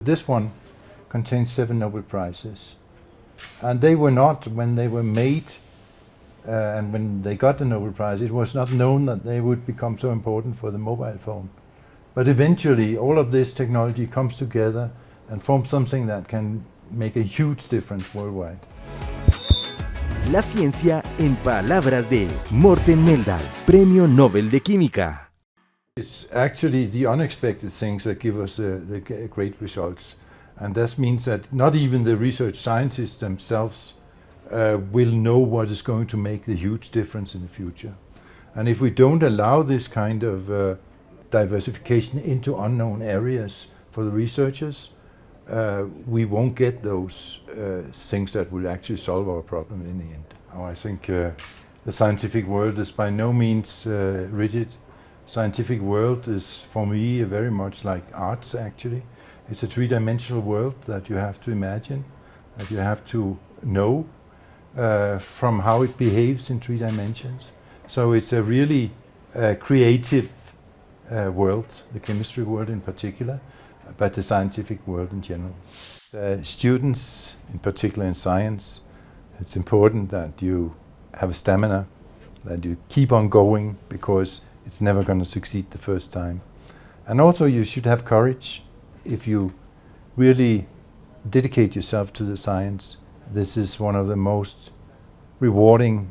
This one contains 7 Nobel Prizes, and they were not, when they were made and when they got the Nobel Prize, it was not known that they would become so important for the mobile phone. But eventually all of this technology comes together and forms something that can make a huge difference worldwide. La ciencia en palabras de Morten Meldal, Premio Nobel de Química. It's actually the unexpected things that give us the great results. And that means that not even the research scientists themselves will know what is going to make the huge difference in the future. And if we don't allow this kind of diversification into unknown areas for the researchers, we won't get those things that will actually solve our problem in the end. I think the scientific world is by no means rigid. Scientific world is, for me, very much like arts, actually. It's a three-dimensional world that you have to imagine, that you have to know from how it behaves in 3 dimensions. So it's a really creative world, the chemistry world in particular, but the scientific world in general. Students, in particular in science, it's important that you have a stamina, that you keep on going, because it's never going to succeed the first time. And also you should have courage. If you really dedicate yourself to the science, this is one of the most rewarding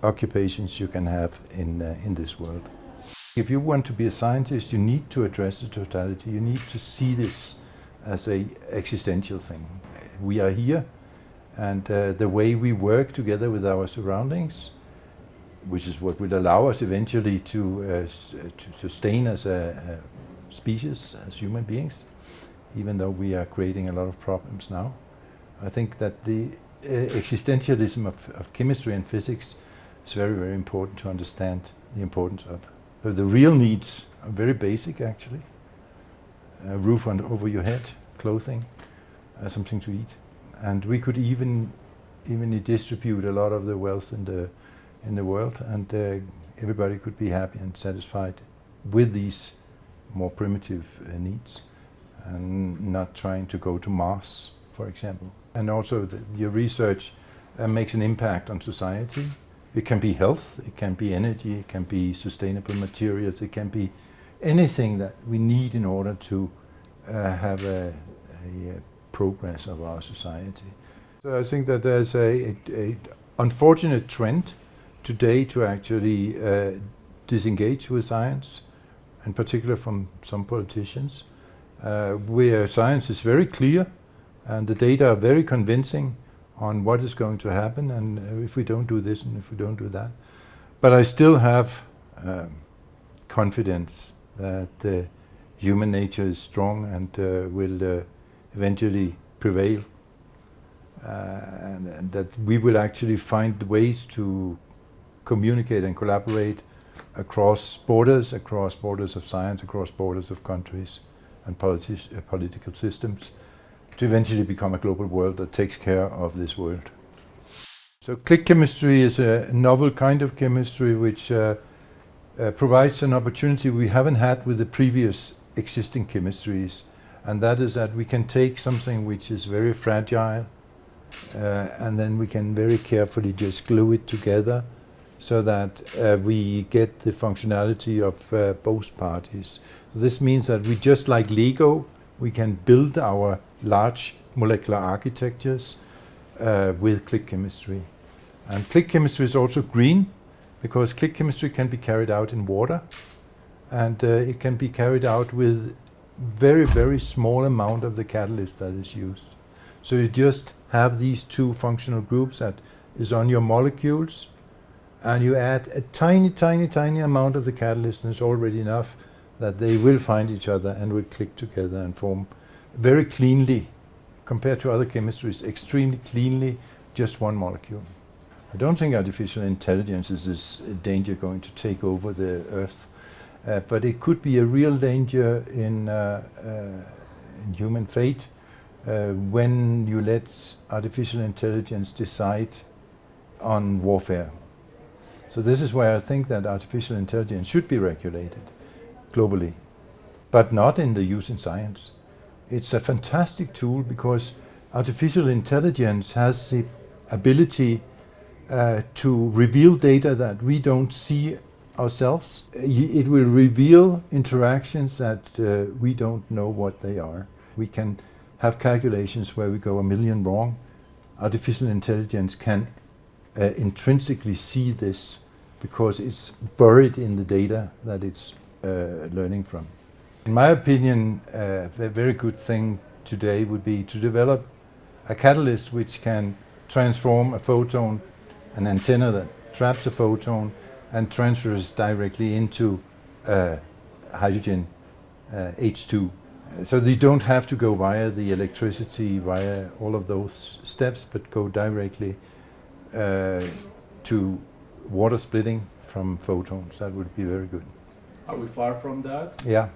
occupations you can have in this world. If you want to be a scientist, you need to address the totality. You need to see this as an existential thing. We are here, and the way we work together with our surroundings, which is what will allow us eventually to sustain as a species, as human beings, even though we are creating a lot of problems now. I think that the existentialism of chemistry and physics is very, very important to understand the importance of. So the real needs are very basic, actually. A roof over your head, clothing, something to eat. And we could even distribute a lot of the wealth in the world, and everybody could be happy and satisfied with these more primitive needs, and not trying to go to Mars, for example. And also your research makes an impact on society. It can be health, it can be energy, it can be sustainable materials, it can be anything that we need in order to have a progress of our society. So I think that there's a unfortunate trend today to actually disengage with science, in particular from some politicians, where science is very clear and the data are very convincing on what is going to happen, and if we don't do this and if we don't do that. But I still have confidence that human nature is strong and will eventually prevail, and that we will actually find ways to communicate and collaborate across borders of science, across borders of countries and political systems, to eventually become a global world that takes care of this world. So click chemistry is a novel kind of chemistry which provides an opportunity we haven't had with the previous existing chemistries, and that is that we can take something which is very fragile and then we can very carefully just glue it together so that we get the functionality of both parties. So this means that we, just like Lego, we can build our large molecular architectures with click chemistry. And click chemistry is also green, because click chemistry can be carried out in water, and it can be carried out with very, very small amount of the catalyst that is used. So you just have these 2 functional groups that is on your molecules, and you add a tiny, tiny, tiny amount of the catalyst, and it's already enough that they will find each other and will click together and form very cleanly, compared to other chemistries, extremely cleanly, just 1 molecule. I don't think artificial intelligence is this danger going to take over the Earth, but it could be a real danger in human fate when you let artificial intelligence decide on warfare. So this is where I think that artificial intelligence should be regulated globally, but not in the use in science. It's a fantastic tool because artificial intelligence has the ability to reveal data that we don't see ourselves. It will reveal interactions that we don't know what they are. We can have calculations where we go a million wrong. Artificial intelligence can intrinsically see this because it's buried in the data that it's learning from. In my opinion, a very good thing today would be to develop a catalyst which can transform a photon, an antenna that traps a photon and transfers directly into hydrogen, H2. So you don't have to go via the electricity, via all of those steps, but go directly to water splitting from photons. That would be very good. Are we far from that? Yeah.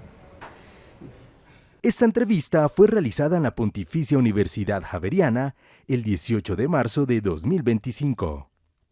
Esta entrevista fue realizada en la Pontificia Universidad Javeriana el 18 de marzo de 2025.